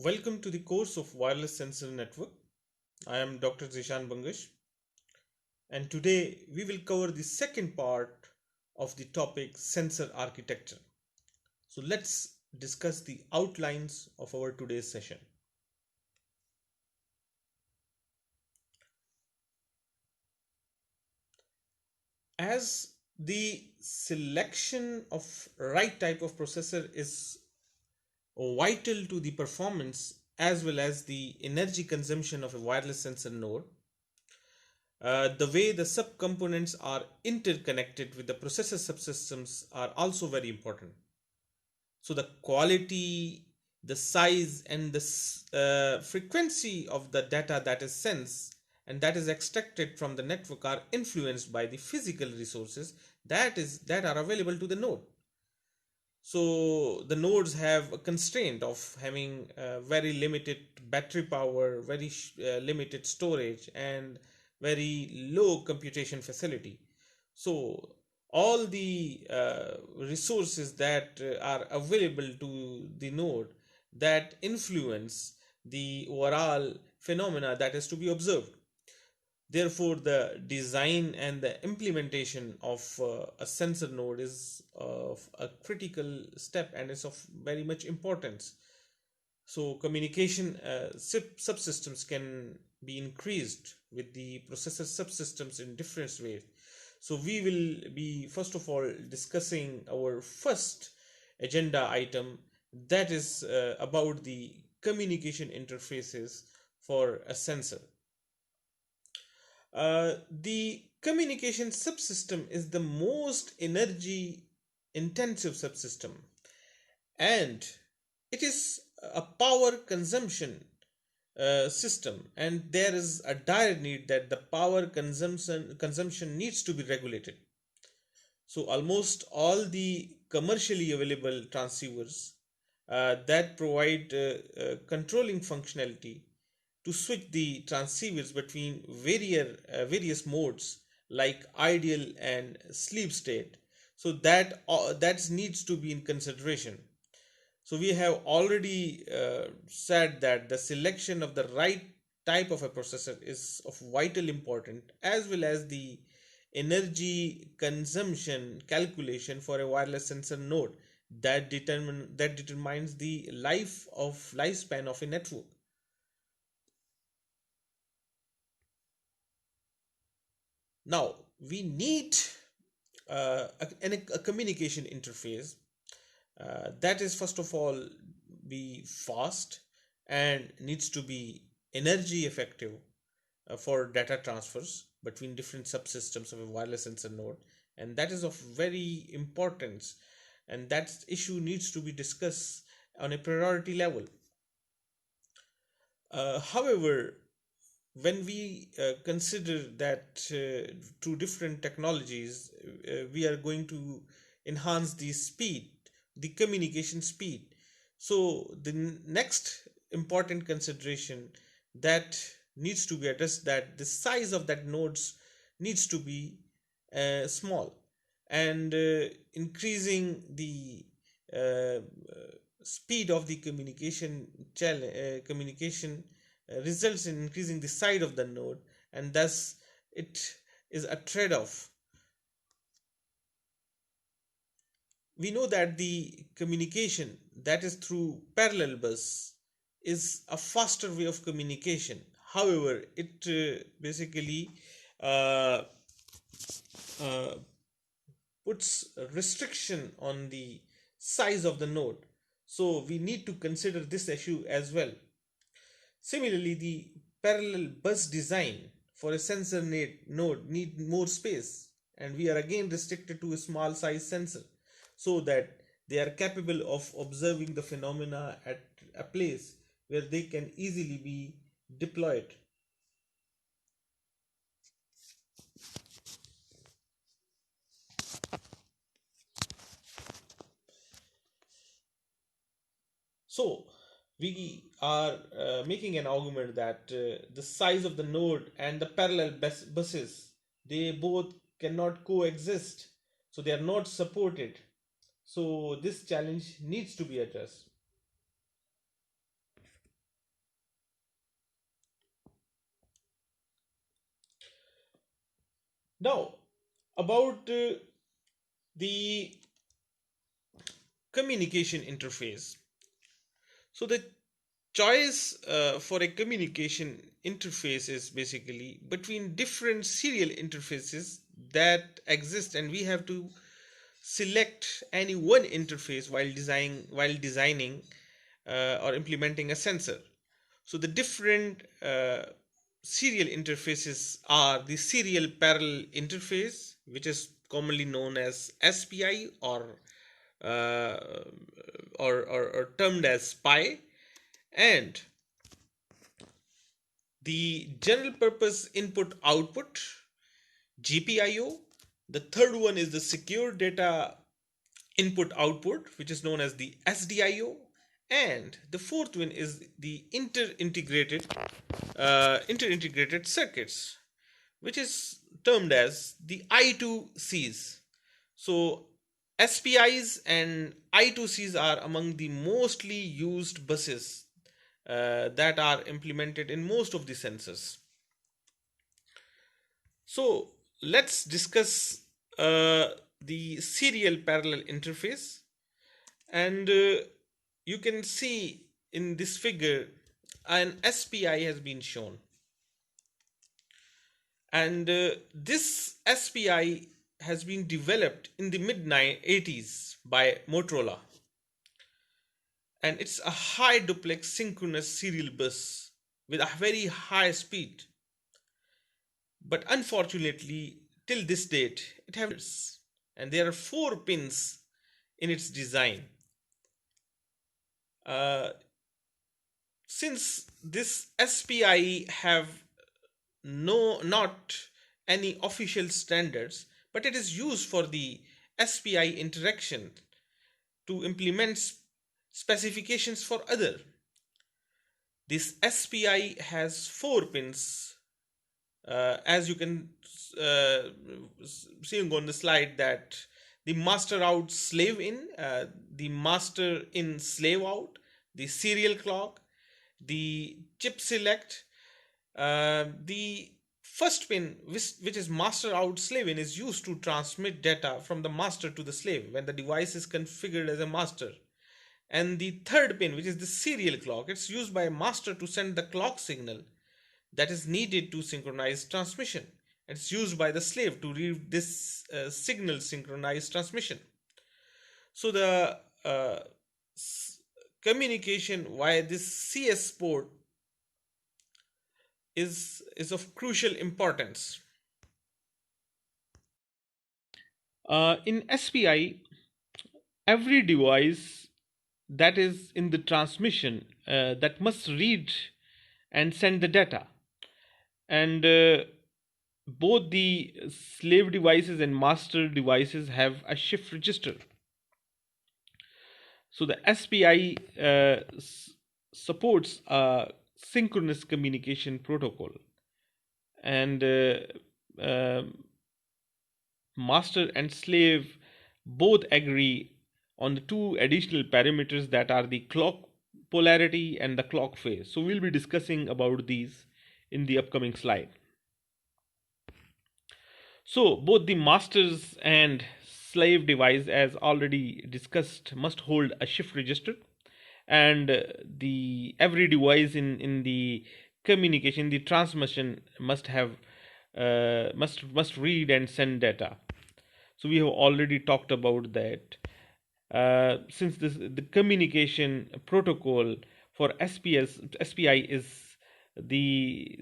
Welcome to the course of Wireless Sensor Network. I am Dr. Zishan Bangash, and today we will cover the second part of the topic sensor architecture. So let's discuss the outlines of our today's session. As the selection of right type of processor is vital to the performance as well as the energy consumption of a wireless sensor node, the way the subcomponents are interconnected with the processor subsystems are also very important. So the quality, the size, and the frequency of the data that is sensed and that is extracted from the network are influenced by the physical resources that are available to the node. So the nodes have a constraint of having very limited battery power, very limited storage, and very low computation facility. So all the resources that are available to the node that influence the overall phenomena that is to be observed. Therefore, the design and the implementation of a sensor node is of a critical step and is of very much importance. So, communication subsystems can be increased with the processor subsystems in different ways. So, we will be first of all discussing our first agenda item, that is about the communication interfaces for a sensor. The communication subsystem is the most energy intensive subsystem, and it is a power consumption system, and there is a dire need that the power consumption needs to be regulated. So almost all the commercially available transceivers that provide controlling functionality to switch the transceivers between various modes like ideal and sleep state. So that needs to be in consideration. So we have already said that the selection of the right type of a processor is of vital importance, as well as the energy consumption calculation for a wireless sensor node that determines the lifespan of a network. Now we need a communication interface that is first of all be fast and needs to be energy effective for data transfers between different subsystems of a wireless sensor node, and that is of very importance, and that issue needs to be discussed on a priority level. However, when we consider that through different technologies we are going to enhance the speed, the communication speed. So the next important consideration that needs to be addressed, that the size of that nodes needs to be small, and increasing the uh, speed of the communication results in increasing the size of the node, and thus it is a trade-off. We know that the communication that is through parallel bus is a faster way of communication. However, it basically uh, uh, puts a restriction on the size of the node. So we need to consider this issue as well. Similarly, the parallel bus design for a sensor node need more space, and we are again restricted to a small size sensor so that they are capable of observing the phenomena at a place where they can easily be deployed. So we are making an argument that the size of the node and the parallel buses, they both cannot coexist, so they are not supported. So this challenge needs to be addressed. Now, about the communication interface. So the choice for a communication interface is basically between different serial interfaces that exist, and we have to select any one interface while designing or implementing a sensor. So the different serial interfaces are the serial parallel interface, which is commonly known as SPI, uh, or termed as SPI, and the general purpose input output, GPIO. The third one is the secure data input output, which is known as the SDIO, and the fourth one is the interintegrated circuits, which is termed as the I2Cs. So SPIs and I2Cs are among the mostly used buses that are implemented in most of the sensors. So let's discuss the serial parallel interface, and you can see in this figure an SPI has been shown, and this SPI has been developed in the mid 80s by Motorola, and it's a high duplex synchronous serial bus with a very high speed. But unfortunately, till this date, it has, and there are four pins in its design. Uh, since this SPI have not any official standards, but it is used for the SPI interaction to implement specifications for other. This SPI has four pins, as you can uh, seeing on the slide, that the master out slave in, the master in slave out, the serial clock, the chip select. The first pin, which is master out slave in, is used to transmit data from the master to the slave when the device is configured as a master. And the third pin, which is the serial clock, it's used by a master to send the clock signal that is needed to synchronize transmission. It's used by the slave to read this signal synchronized transmission. So the communication via this CS port is of crucial importance. In SPI, every device that is in the transmission that must read and send the data, and both the slave devices and master devices have a shift register. So the SPI supports a synchronous communication protocol, and master and slave both agree on the two additional parameters, that are the clock polarity and the clock phase. So we'll be discussing about these in the upcoming slide. So both the masters and slave device, as already discussed, must hold a shift register, and the every device in the communication, the transmission, must have must read and send data. So we have already talked about that. Since the communication protocol for SPI is the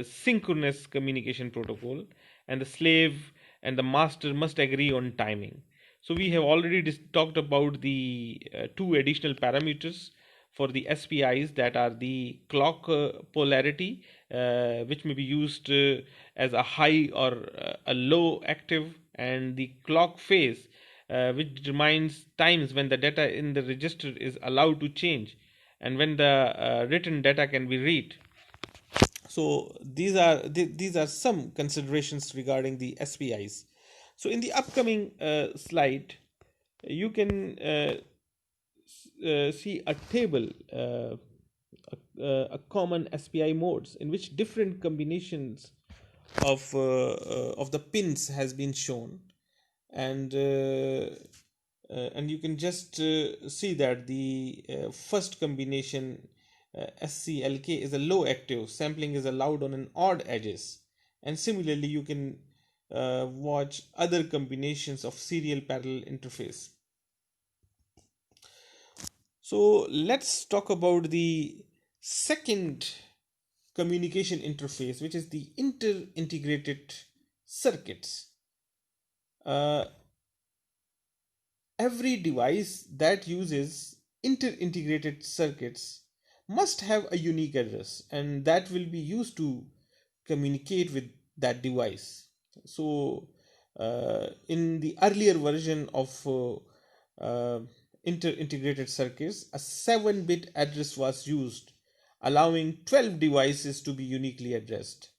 synchronous communication protocol, and the slave and the master must agree on timing. So we have already talked about the two additional parameters for the SPIs, that are the clock polarity, which may be used as a high or a low active, and the clock phase, which determines times when the data in the register is allowed to change and when the written data can be read. So these are some considerations regarding the SPIs. So in the upcoming slide, you can see a table, a common SPI modes in which different combinations of the pins has been shown, and and you can just see that the first combination SCLK is a low active, sampling is allowed on an odd edges, and similarly you can watch other combinations of serial parallel interface. So let's talk about the second communication interface, which is the inter-integrated circuits. Uh, every device that uses inter-integrated circuits must have a unique address, and that will be used to communicate with that device. So in the earlier version of inter-integrated circuits, a 7-bit address was used, allowing 12 devices to be uniquely addressed,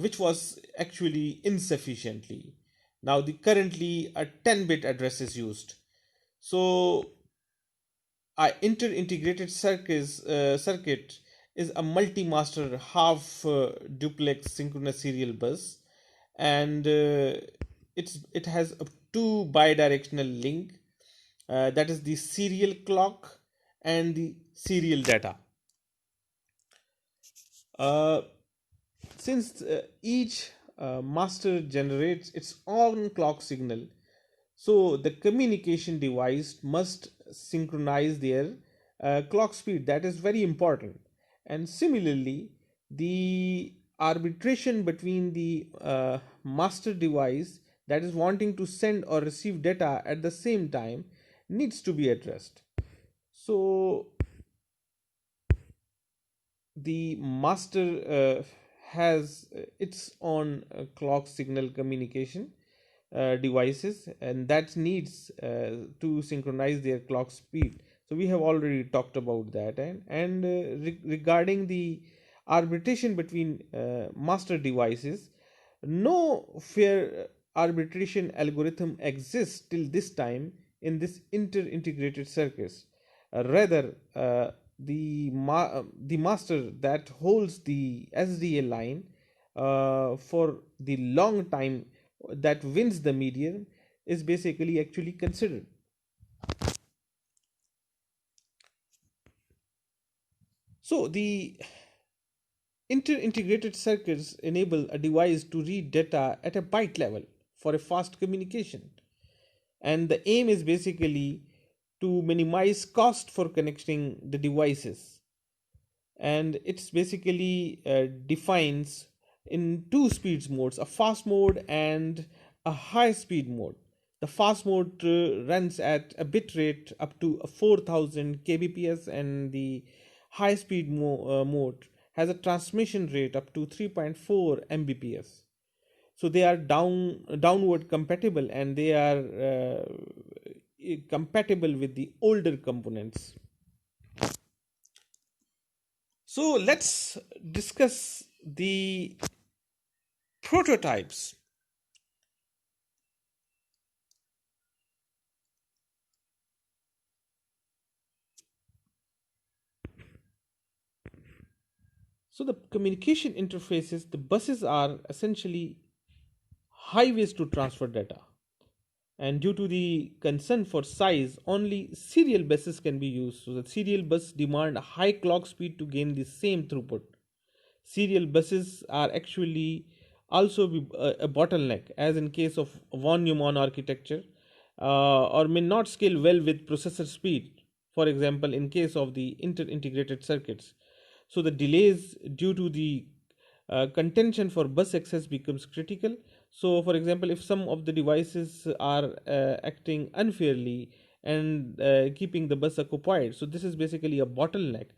which was actually insufficiently. Now the currently a 10-bit address is used. So a inter-integrated circuit is a multi-master half duplex synchronous serial bus, and it has a two bidirectional link, that is the serial clock and the serial data. Uh, since each master generates its own clock signal, so the communication device must synchronize their clock speed. That is very important. And similarly, the arbitration between the master device that is wanting to send or receive data at the same time needs to be addressed. So the master has its own clock signal communication devices, and that needs to synchronize their clock speed. So we have already talked about that, and regarding the arbitration between master devices, no fair arbitration algorithm exists till this time in this inter-integrated circuits. Rather, the master that holds the SDA line for the long time that wins the medium is basically actually considered. So the inter-integrated circuits enable a device to read data at a byte level for a fast communication, and the aim is basically to minimize cost for connecting the devices, and it's basically defines in two speeds modes, a fast mode and a high speed mode. The fast mode runs at a bit rate up to 4000 kbps, and the high speed mode has a transmission rate up to 3.4 mbps. So they are downward compatible, and they are compatible with the older components. So let's discuss the prototypes. So the communication interfaces, the buses are essentially highways to transfer data. And due to the concern for size, only serial buses can be used. So the serial bus demand a high clock speed to gain the same throughput. Serial buses are actually also a bottleneck, as in case of von Neumann architecture, or may not scale well with processor speed. For example, in case of the inter-integrated circuits, so the delays due to the contention for bus access becomes critical. So for example, if some of the devices are acting unfairly and keeping the bus occupied, so this is basically a bottleneck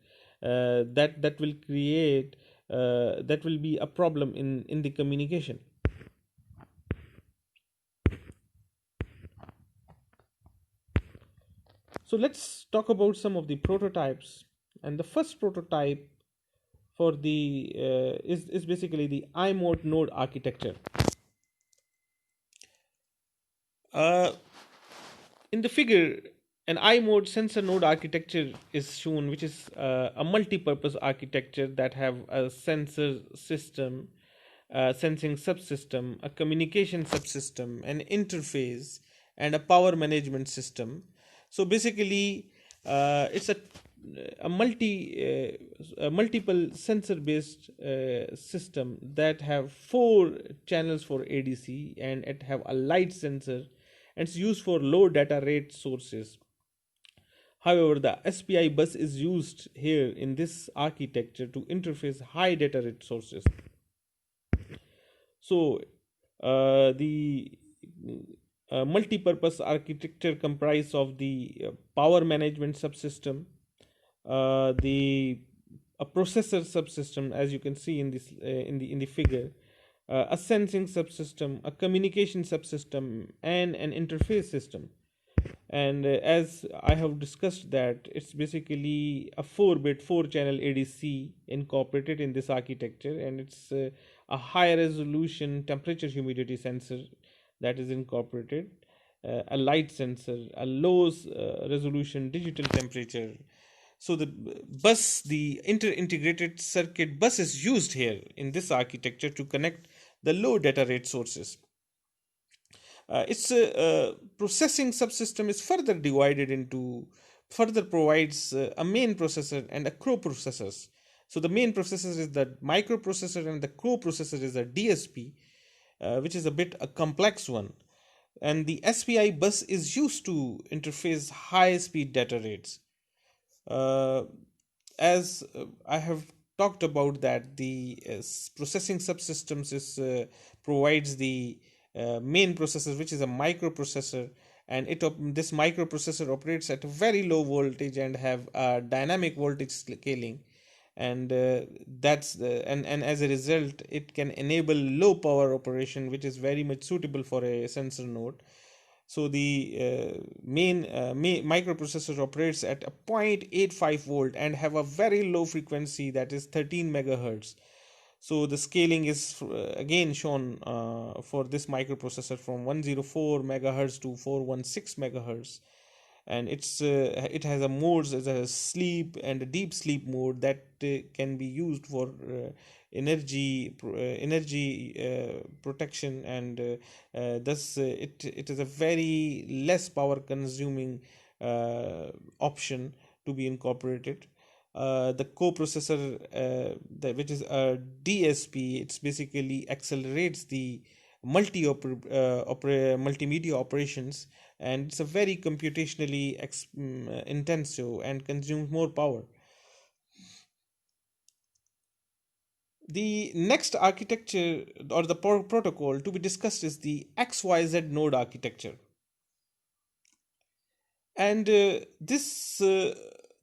that will create that will be a problem in the communication. So let's talk about some of the prototypes, and the first prototype for the is basically the Imode node architecture. uh, in the figure, an I-mode sensor node architecture is shown, which is a multi-purpose architecture that have a sensor system sensing subsystem, a communication subsystem, an interface, and a power management system. So basically, it's a multiple sensor based system that have four channels for ADC, and it have a light sensor, and it's used for low data rate sources. However, the SPI bus is used here in this architecture to interface high data rate sources. So, the multi-purpose architecture comprise of the power management subsystem, the a processor subsystem, as you can see in this in the figure, a sensing subsystem, a communication subsystem, and an interface system. And as I have discussed, that it's basically a 4-bit 4-channel ADC incorporated in this architecture, and it's a high resolution temperature humidity sensor that is incorporated, a light sensor, a low resolution digital temperature. So the inter-integrated circuit bus is used here in this architecture to connect the low data rate sources. Its processing subsystem is further divided into, further provides a main processor and a co-processors. So the main processor is the microprocessor, and the co-processor is a DSP, which is a bit a complex one. And the SPI bus is used to interface high speed data rates. Uh, as I have talked about, that the processing subsystems is provides the main processor, which is a microprocessor, and this microprocessor operates at a very low voltage and have dynamic voltage scaling, and and as a result, it can enable low power operation, which is very much suitable for a sensor node. So the microprocessor operates at a 0.85 volt and have a very low frequency, that is 13 megahertz. So the scaling is again shown for this microprocessor from 104 megahertz to 416 megahertz, and it has a modes as a sleep and a deep sleep mode that can be used for energy protection, and thus it is a very less power consuming option to be incorporated. The co-processor, which is a DSP, it's basically accelerates the multimedia operations, and it's a very computationally intensive and consumes more power. The next architecture, or the protocol to be discussed, is the XYZ node architecture. And this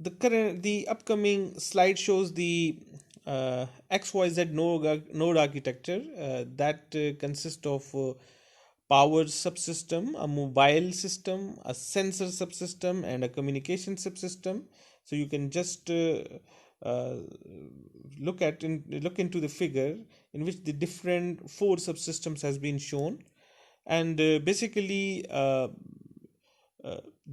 the upcoming slide shows the XYZ node architecture that consists of power subsystem, a mobile system, a sensor subsystem, and a communication subsystem. So you can just uh, look into the figure, in which the different four subsystems has been shown, and basically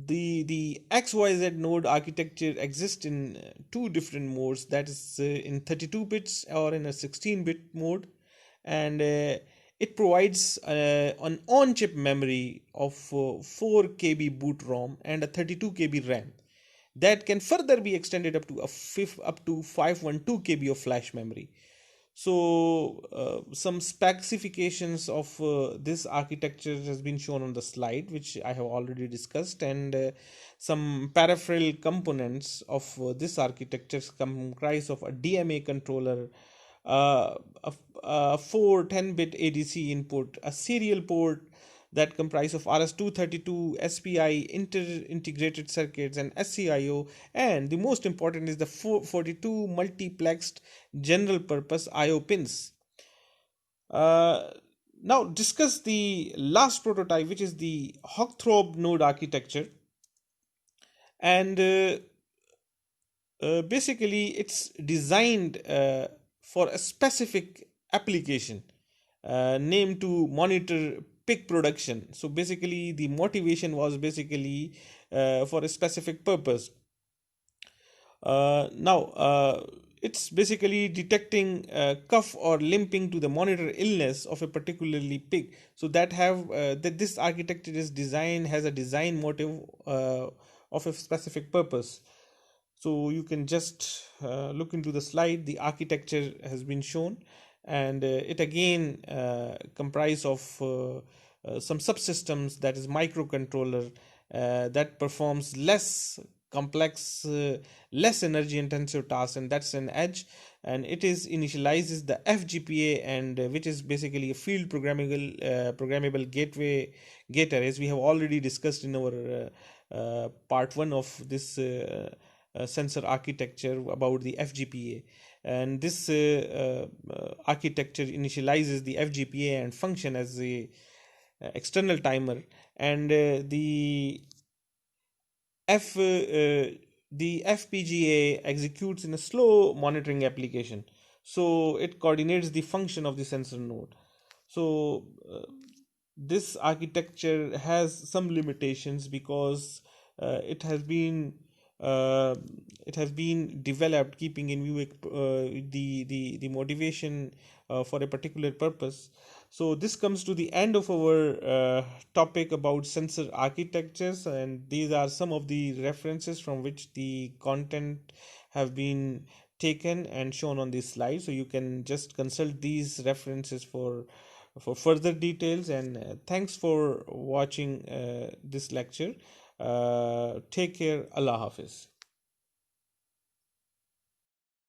the XYZ node architecture exists in two different modes, that is in 32 bits or in a 16-bit mode, and it provides an on-chip memory of 4 KB boot ROM and a 32 KB RAM that can further be extended up to 512 KB of flash memory. So some specifications of this architecture has been shown on the slide, which I have already discussed, and some peripheral components of this architecture comprise of a DMA controller, a 4 10-bit ADC input, a serial port that comprise of RS-232, SPI, integrated circuits, and SCIO, and the most important is the 442 multiplexed general purpose IO pins. Uh, Now discuss the last prototype, which is the Hawkthorpe node architecture, and basically it's designed for a specific application named to monitor pig production. So basically the motivation was basically for a specific purpose. Now it's basically detecting cough or limping to the monitor illness of a particularly pig. So that this architecture is design has a design motive of a specific purpose. So you can just look into the slide. The architecture has been shown, and it again comprise of some subsystems, that is microcontroller, that performs less complex, less energy intensive tasks, and that's an edge. And it is initializes the FGPA, and which is basically a field programmable gateway gator, as we have already discussed in our part one of this sensor architecture about the FGPA. And this architecture initializes the FGPA and function as a external timer, and F the FPGA executes in a slow monitoring application. So it coordinates the function of the sensor node. So this architecture has some limitations because it has been uh, it has been developed keeping in view the motivation for a particular purpose. So this comes to the end of our topic about sensor architectures, and these are some of the references from which the content have been taken and shown on this slide. So you can just consult these references for further details. And thanks for watching this lecture. Take care. Allah Hafiz.